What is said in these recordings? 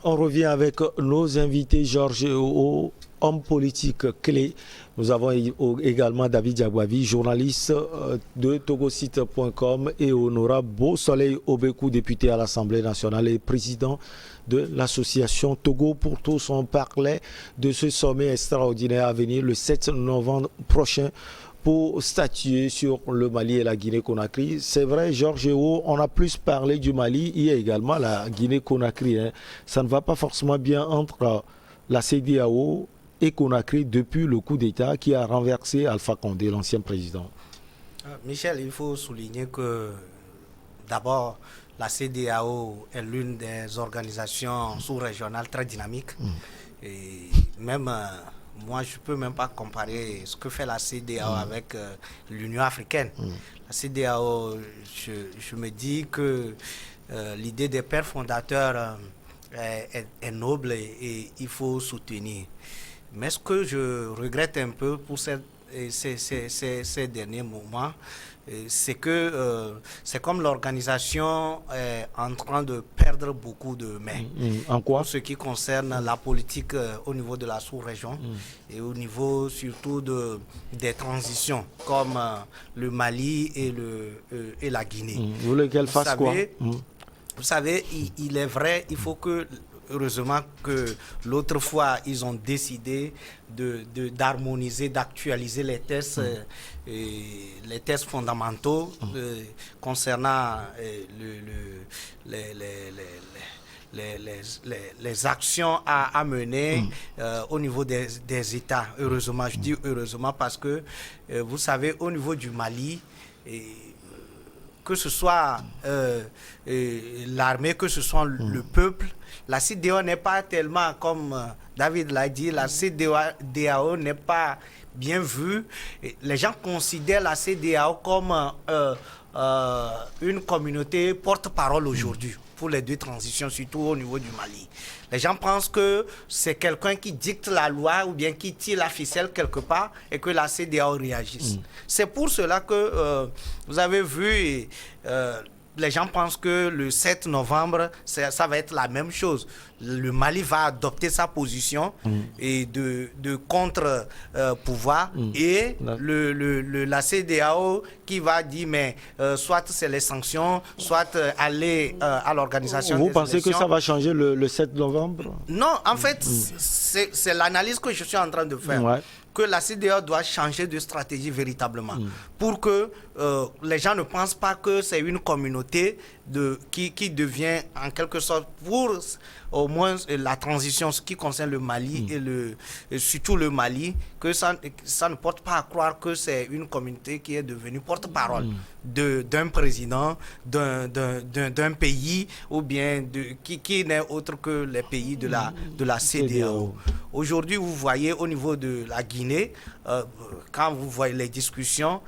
On revient avec nos invités, Georges Ewo, homme politique clé. Nous avons également David Diagwavi, journaliste de togosite.com, et Honorable Beau-Soleil Obekou, député à l'Assemblée nationale et président de l'association Togo pour tous. On parlait de ce sommet extraordinaire à venir le 7 novembre prochain pour statuer sur le Mali et la Guinée-Conakry. C'est vrai, Georges Ewo, on a plus parlé du Mali, il y a également la Guinée-Conakry. Ça ne va pas forcément bien entre la CEDEAO et Conakry depuis le coup d'État qui a renversé Alpha Condé, l'ancien président. Michel, il faut souligner que d'abord, la CEDEAO est l'une des organisations sous-régionales très dynamiques. Et même... moi, je ne peux même pas comparer ce que fait la CEDEAO avec l'Union africaine. La CEDEAO, je me dis que l'idée des pères fondateurs est noble et il faut soutenir. Mais ce que je regrette un peu pour ces derniers moments, c'est que c'est comme l'organisation est en train de perdre beaucoup de mains. En quoi? Pour ce qui concerne la politique au niveau de la sous-région et au niveau surtout des transitions comme le Mali et la Guinée. Vous voulez qu'elle fasse quoi? Vous savez, il est vrai, il faut que... Heureusement que l'autre fois, ils ont décidé d'harmoniser, d'actualiser les tests fondamentaux concernant les actions à mener au niveau des États. Heureusement, je dis heureusement parce que, vous savez, au niveau du Mali, que ce soit l'armée, que ce soit le peuple, la CEDEAO n'est pas tellement, comme David l'a dit, la CEDEAO n'est pas bien vue. Les gens considèrent la CEDEAO comme une communauté porte-parole aujourd'hui pour les deux transitions, surtout au niveau du Mali. Les gens pensent que c'est quelqu'un qui dicte la loi ou bien qui tire la ficelle quelque part et que la CEDEAO réagisse. C'est pour cela que vous avez vu... les gens pensent que le 7 novembre, ça va être la même chose. Le Mali va adopter sa position et de contre-pouvoir et la CEDEAO qui va dire, mais soit c'est les sanctions, soit aller à l'organisation des élections. Vous pensez que ça va changer le 7 novembre? Non, en fait, c'est l'analyse que je suis en train de faire. Que la CEDEAO doit changer de stratégie véritablement pour que les gens ne pensent pas que c'est une communauté qui devient en quelque sorte, pour au moins la transition, ce qui concerne le Mali et surtout le Mali, que ça ne porte pas à croire que c'est une communauté qui est devenue porte-parole d'un président, d'un pays ou bien qui n'est autre que les pays de la CEDEAO. Aujourd'hui, vous voyez au niveau de la Guinée, quand vous voyez les discussions,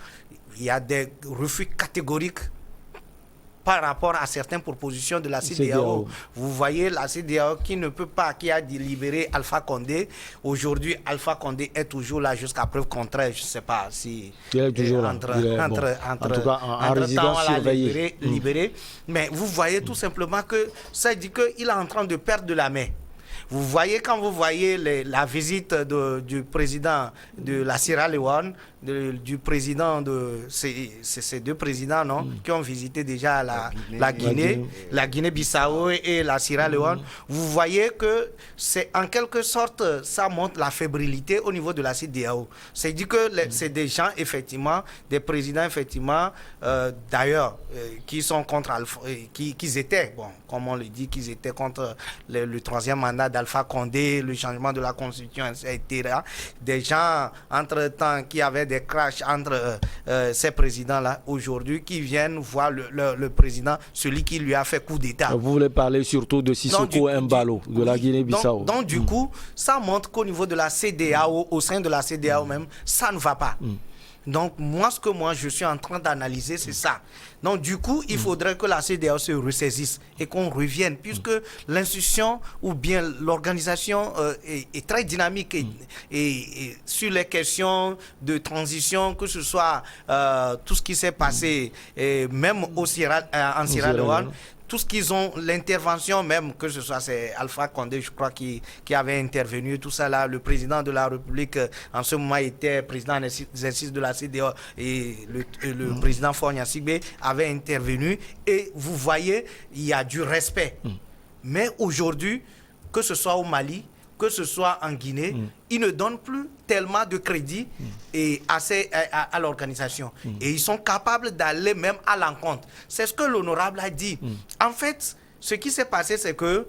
il y a des refus catégoriques par rapport à certaines propositions de la CEDEAO. Vous voyez la CEDEAO qui ne peut pas, qui a libéré Alpha Condé. Aujourd'hui, Alpha Condé est toujours là jusqu'à preuve contraire. Je ne sais pas si... Il est toujours là. En tout cas, en résidence surveillée. Libéré. Mais vous voyez tout simplement que ça dit qu'il est en train de perdre de la main. Vous voyez, quand vous voyez la visite du président de la Sierra Leone, du président de ces deux présidents, non, qui ont visité déjà la Guinée-Bissau et la Sierra Leone, vous voyez que c'est en quelque sorte, ça montre la fébrilité au niveau de la CEDEAO. C'est-à-dire que c'est des gens, effectivement, des présidents, effectivement, d'ailleurs, qui sont contre Alpha, qui étaient, bon, comme on le dit, qu'ils étaient contre le troisième mandat d'Alpha Condé, le changement de la constitution, etc. Des gens, entre-temps, qui avaient des crashs entre ces présidents-là, aujourd'hui, qui viennent voir le président, celui qui lui a fait coup d'État. Vous voulez parler surtout de Sissoko Embalo, de la Guinée-Bissau. Donc, du coup, ça montre qu'au niveau de la CEDEAO, au sein de la CEDEAO même, ça ne va pas. Donc, ce que je suis en train d'analyser, c'est ça. Donc, du coup, il faudrait que la CEDEAO se ressaisisse et qu'on revienne, puisque l'institution ou bien l'organisation est très dynamique et sur les questions de transition, que ce soit tout ce qui s'est passé, même en Sierra Leone, tout ce qu'ils ont, l'intervention même, que ce soit c'est Alpha Condé, je crois, qui avait intervenu, tout ça là, le président de la République, en ce moment, était président en exercice de la CEDEAO, et le président Fogna Sigbe avait intervenu, et vous voyez, il y a du respect. Mais aujourd'hui, que ce soit au Mali, que ce soit en Guinée, ils ne donnent plus tellement de crédit et à l'organisation. Et ils sont capables d'aller même à l'encontre. C'est ce que l'honorable a dit. En fait, ce qui s'est passé, c'est que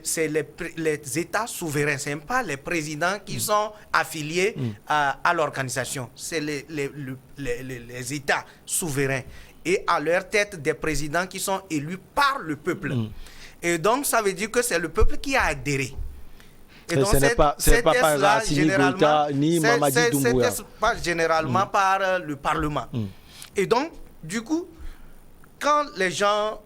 c'est les États souverains, ce n'est pas les présidents qui sont affiliés à l'organisation. C'est les États souverains. Et à leur tête, des présidents qui sont élus par le peuple. Et donc, ça veut dire que c'est le peuple qui a adhéré. Et donc, ce n'est pas par Assimi Goïta ni Mamadi Doumbouya. C'est pas généralement par le Parlement. Et donc, du coup, quand les gens,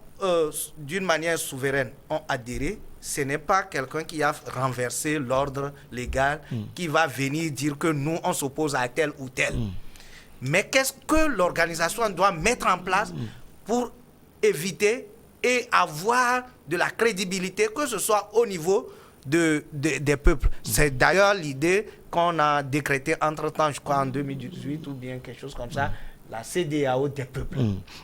d'une manière souveraine, ont adhéré, ce n'est pas quelqu'un qui a renversé l'ordre légal qui va venir dire que nous, on s'oppose à tel ou tel. Mais qu'est-ce que l'organisation doit mettre en place pour éviter et avoir de la crédibilité, que ce soit au niveau des peuples. C'est d'ailleurs l'idée qu'on a décrétée entre-temps, je crois en 2018 ou bien quelque chose comme ça, la CEDEAO des peuples.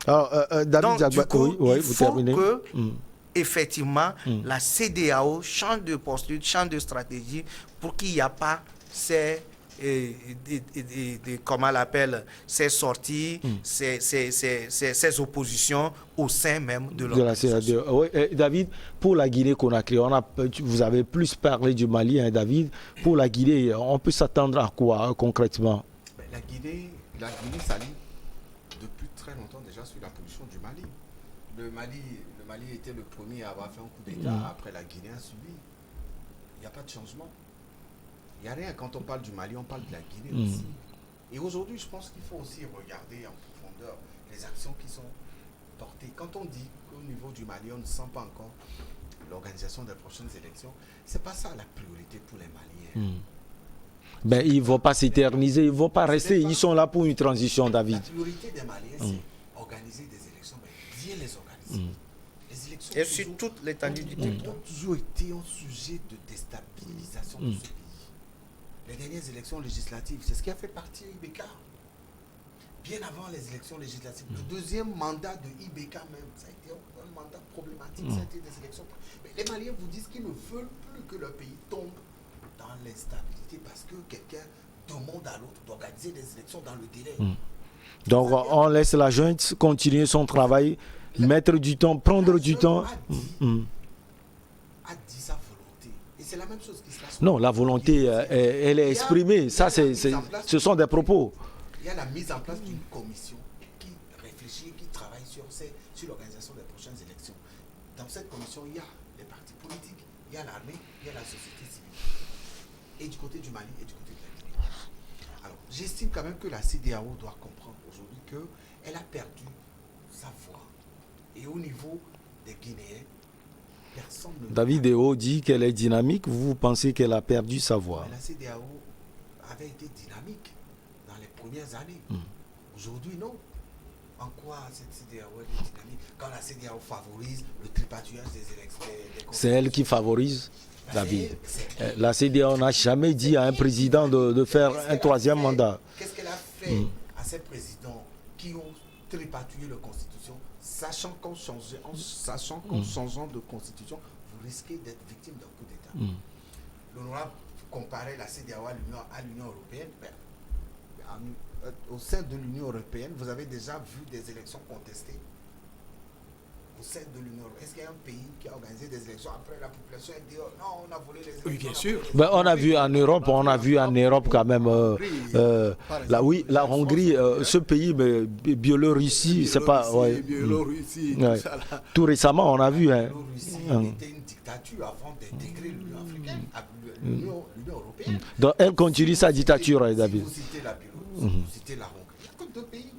Alors, David Diagba, du coup, oui, il vous faut terminez. que, effectivement, la CEDEAO change de posture, change de stratégie pour qu'il n'y ait pas ces... comment on l'appelle, ces sorties, ces oppositions au sein même de l'organisation. Oui, David, pour la Guinée-Conakry, vous avez plus parlé du Mali, hein, David. Pour la Guinée, on peut s'attendre à quoi concrètement? La Guinée s'aligne depuis très longtemps déjà sur la position du Mali. Le Mali était le premier à avoir fait un coup d'État, après la Guinée a subi. Il n'y a pas de changement. Il n'y a rien. Quand on parle du Mali, on parle de la Guinée aussi. Et aujourd'hui, je pense qu'il faut aussi regarder en profondeur les actions qui sont portées. Quand on dit qu'au niveau du Mali, on ne sent pas encore l'organisation des prochaines élections, ce n'est pas ça la priorité pour les Maliens. Ben, ils ne vont pas s'éterniser, ils ne vont pas rester. Ils sont là pour une transition, David. La priorité des Maliens, c'est organiser des élections, mais bien les organiser. Les élections et sur toute l'étendue du territoire ont toujours été un sujet de déstabilisation de ce pays. Les dernières élections législatives, c'est ce qui a fait partir IBK. Bien avant les élections législatives, le deuxième mandat de IBK même, ça a été un mandat problématique, ça a été des élections. Mais les Maliens vous disent qu'ils ne veulent plus que leur pays tombe dans l'instabilité parce que quelqu'un demande à l'autre d'organiser des élections dans le délai. Donc on laisse la junte continuer son travail, mettre du temps, prendre du temps. A dit sa volonté. Et c'est la même chose qui se passe. Non, la volonté, elle est exprimée. Ça, ce sont des propos. Il y a la mise en place d'une commission qui réfléchit, qui travaille sur l'organisation des prochaines élections. Dans cette commission, il y a les partis politiques, il y a l'armée, il y a la société civile. Et du côté du Mali et du côté de la Guinée. Alors, j'estime quand même que la CEDEAO doit comprendre aujourd'hui qu'elle a perdu sa voix. Et au niveau des Guinéens, personne ne... David Eo dit qu'elle est dynamique. Vous pensez qu'elle a perdu sa voix? La CEDEAO avait été dynamique dans les premières années. Aujourd'hui, non. En quoi cette CEDEAO est dynamique quand la CEDEAO favorise le tripatouillage des élections? C'est elle qui favorise, David. La CEDEAO n'a jamais dit à un président de faire un troisième mandat. Qu'est-ce qu'elle a fait à ces présidents qui ont tripatouillé la Constitution, sachant qu'en changeant de Constitution, vous risquez d'être victime d'un coup d'État? L'honorable comparait la CEDEAO à l'Union européenne. Au sein de l'Union européenne, vous avez déjà vu des élections contestées au sein de l'Union européenne. Est-ce qu'il y a un pays qui a organisé des élections après la population est dit non, on a volé les élections? Oui, bien sûr. Ben, on a vu en Europe quand même. La Hongrie, ce pays, Biélorussie, c'est pas. Biélorussie, tout récemment, on a vu. La Biélorussie était une dictature avant d'intégrer l'Union africaine, l'Union européenne. Donc elle continue sa dictature, David. Si vous citez la Biélorussie, vous citez la Hongrie. Il n'y a que deux pays.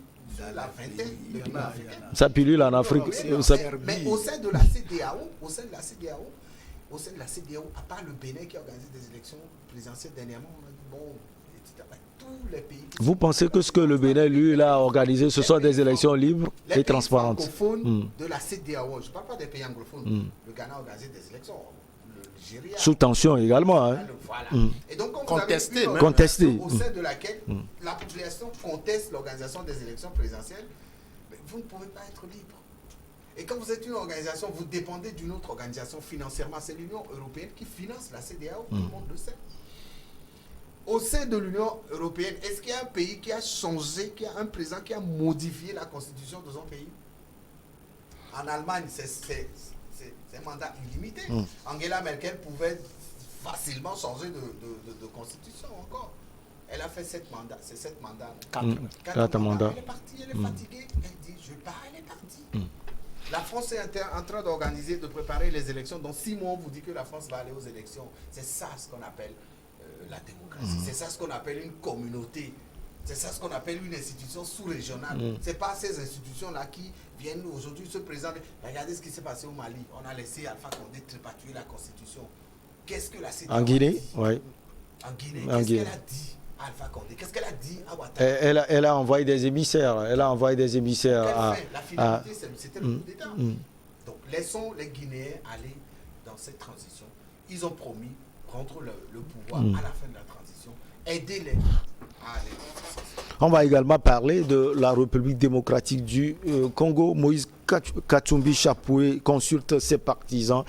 La vingtaine de l'Union africaine. Ça pilule en Afrique. Mais au sein de la CEDEAO, à part le Bénin qui a organisé des élections présidentielles dernièrement, on a dit bon, tous les pays. Vous pensez que ce que le Bénin, lui, il a organisé, ce sont des élections libres et transparentes? Les pays francophones de la CEDEAO, je ne parle pas des pays anglophones. Le Ghana a organisé des élections. Le Nigeria. Sous tension également. Hein. Voilà. Et donc, quand contesté, vous avez contesté. au sein de laquelle la population conteste l'organisation des élections présidentielles, vous ne pouvez pas être libre. Et quand vous êtes une organisation, vous dépendez d'une autre organisation financièrement. C'est l'Union européenne qui finance la CEDEAO, tout le monde le sait. Au sein de l'Union européenne, est-ce qu'il y a un pays qui a changé, qui a un président qui a modifié la constitution de son pays? En Allemagne, c'est un mandat illimité. Angela Merkel pouvait facilement changer de constitution encore. Elle a fait 7 mandats. C'est 7 mandats. 4 mandats. Elle est partie, elle est fatiguée. Elle dit, je pars, elle est partie. La France est en train d'organiser, de préparer les élections. Dans 6 mois, on vous dit que la France va aller aux élections. C'est ça ce qu'on appelle la démocratie. C'est ça ce qu'on appelle une communauté. C'est ça ce qu'on appelle une institution sous-régionale. Ce n'est pas ces institutions-là qui viennent aujourd'hui se présenter. Regardez ce qui s'est passé au Mali. On a laissé Alpha Condé trépatuer la constitution. Qu'est-ce que la CEDEAO en Guinée, oui. En Guinée, qu'est-ce qu'elle a dit à Alpha Condé? Qu'est-ce qu'elle a dit à Ouattara? Elle a envoyé des émissaires. Elle a envoyé des émissaires. La finalité, c'était le coup d'État. Donc, laissons les Guinéens aller dans cette transition. Ils ont promis rendre le pouvoir à la fin de la transition. Aidez-les à aller dans ce sens. On va également parler de la République démocratique du Congo. Moïse Katumbi Chapoué consulte ses partisans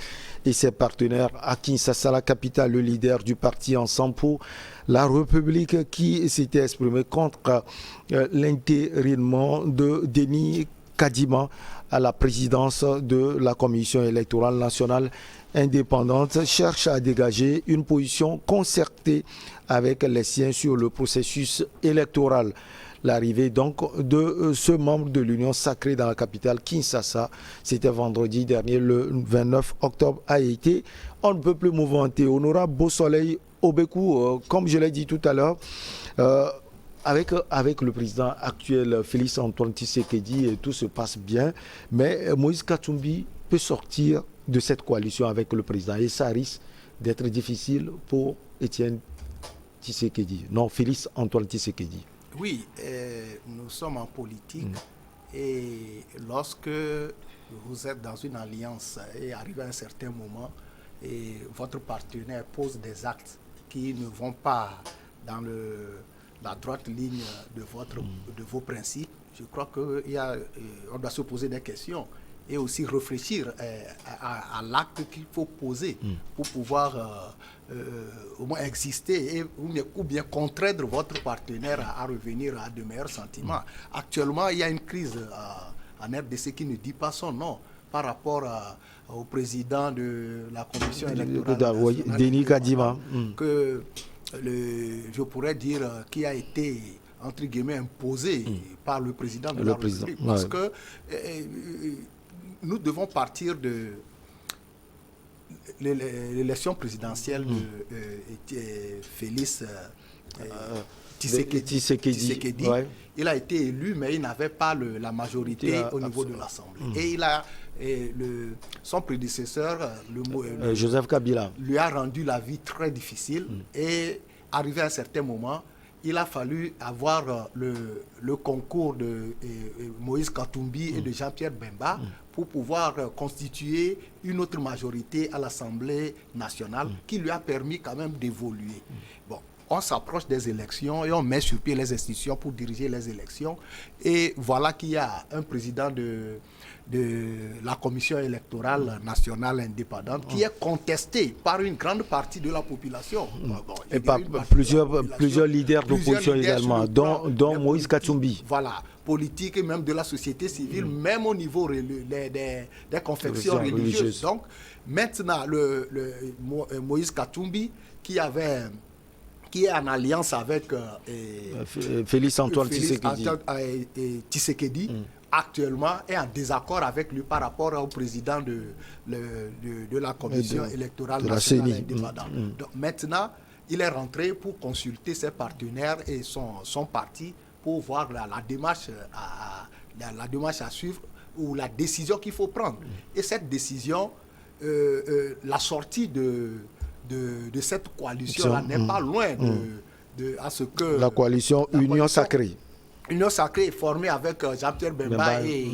et ses partenaires à Kinshasa, la capitale, le leader du parti Ensemble pour la République qui s'était exprimé contre l'intérinement de Denis Kadima à la présidence de la Commission électorale nationale indépendante, cherche à dégager une position concertée avec les siens sur le processus électoral. L'arrivée donc de ce membre de l'Union sacrée dans la capitale Kinshasa, c'était vendredi dernier, le 29 octobre, a été on ne peut plus mouvementé. Honorable Beausoleil Obekou, comme je l'ai dit tout à l'heure, avec le président actuel Félix Antoine Tshisekedi, tout se passe bien, mais Moïse Katumbi peut sortir de cette coalition avec le président et ça risque d'être difficile pour Étienne Tshisekedi. Non, Félix Antoine Tshisekedi. Oui, nous sommes en politique et lorsque vous êtes dans une alliance et arrive à un certain moment et votre partenaire pose des actes qui ne vont pas dans la droite ligne de vos principes, je crois qu'on doit se poser des questions et aussi réfléchir à l'acte qu'il faut poser pour pouvoir au moins exister ou bien contraindre votre partenaire à revenir à de meilleurs sentiments. Actuellement, il y a une crise en RDC qui ne dit pas son nom par rapport au président de la Commission électorale Denis Kadima, que je pourrais dire qui a été entre guillemets imposé par le président de la République. Parce que nous devons partir de l'élection présidentielle de Félix Tshisekedi. Il a été élu, mais il n'avait pas la majorité au niveau de l'Assemblée. Et son prédécesseur, Joseph Kabila, lui a rendu la vie très difficile. Et arrivé à un certain moment, il a fallu avoir le concours de Moïse Katumbi et de Jean-Pierre Bemba pour pouvoir constituer une autre majorité à l'Assemblée nationale qui lui a permis quand même d'évoluer. Bon, on s'approche des élections et on met sur pied les institutions pour diriger les élections. Et voilà qu'il y a un président de la Commission électorale nationale indépendante qui est contesté par une grande partie de la population. Et par plusieurs leaders d'opposition également, dont Moïse Katumbi. Voilà, politique et même de la société civile, même au niveau des confections religieuses. Donc, maintenant, Moïse Katumbi, qui est en alliance avec Félix Antoine Tshisekedi, actuellement est en désaccord avec lui par rapport au président de la Commission électorale nationale indépendante. Donc, maintenant, il est rentré pour consulter ses partenaires et son parti pour voir la démarche à suivre ou la décision qu'il faut prendre. Et cette décision, la sortie de cette coalition-là n'est pas loin à ce que la coalition Union Sacrée. Union Sacrée est formée avec Jean-Pierre Bemba et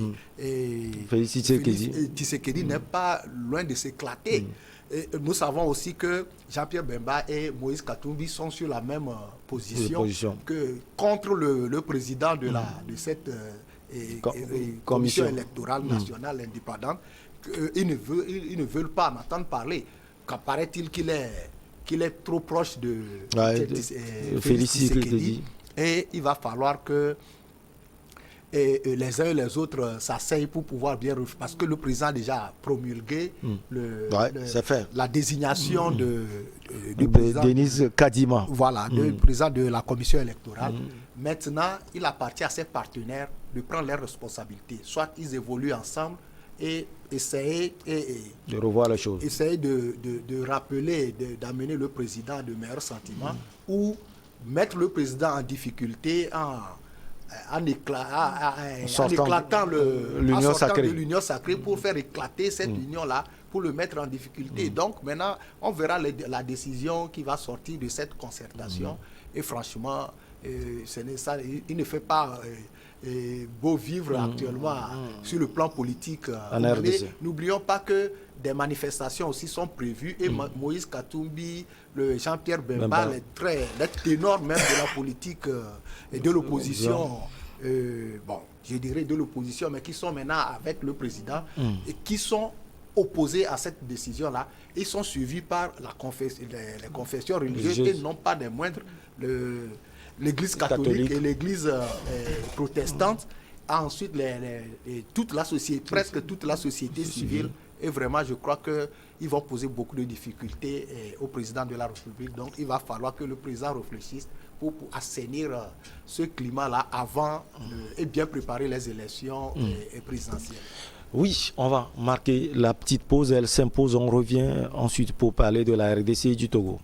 Félix Tshisekedi n'est pas loin de s'éclater. Et nous savons aussi que Jean-Pierre Bemba et Moïse Katumbi sont sur la même position que contre le président de cette commission électorale nationale indépendante. Ils ne veulent pas en entendre parler. Paraît-il qu'il est trop proche de Félix Tshisekedi. Et il va falloir que les uns et les autres s'asseyent pour pouvoir bien... Parce que le président a déjà promulgué la désignation du président... Denise Kadima. Voilà, du président de la commission électorale. Maintenant, il appartient à ses partenaires de prendre leurs responsabilités. Soit ils évoluent ensemble et essayer de revoir les choses. Essayer de rappeler, d'amener le président à de meilleurs sentiments ou mettre le président en difficulté en éclatant l'union sacrée pour faire éclater cette union-là, pour le mettre en difficulté. Donc maintenant, on verra la décision qui va sortir de cette concertation. Et franchement, il ne fait pas beau vivre actuellement sur le plan politique. N'oublions pas que des manifestations aussi sont prévues et Moïse Katumbi, Jean-Pierre Bemba, les ténors même de la politique et de l'opposition, je dirais de l'opposition, mais qui sont maintenant avec le président et qui sont opposés à cette décision-là. Ils sont suivis par les confessions religieuses et non pas des moindres, l'Église catholique et l'Église protestante. Ensuite, toute la société, presque toute la société civile. Et vraiment, je crois qu'ils vont poser beaucoup de difficultés au président de la République. Donc, il va falloir que le président réfléchisse pour assainir ce climat-là avant et bien préparer les élections présidentielles. Oui, on va marquer la petite pause. Elle s'impose. On revient ensuite pour parler de la RDC et du Togo.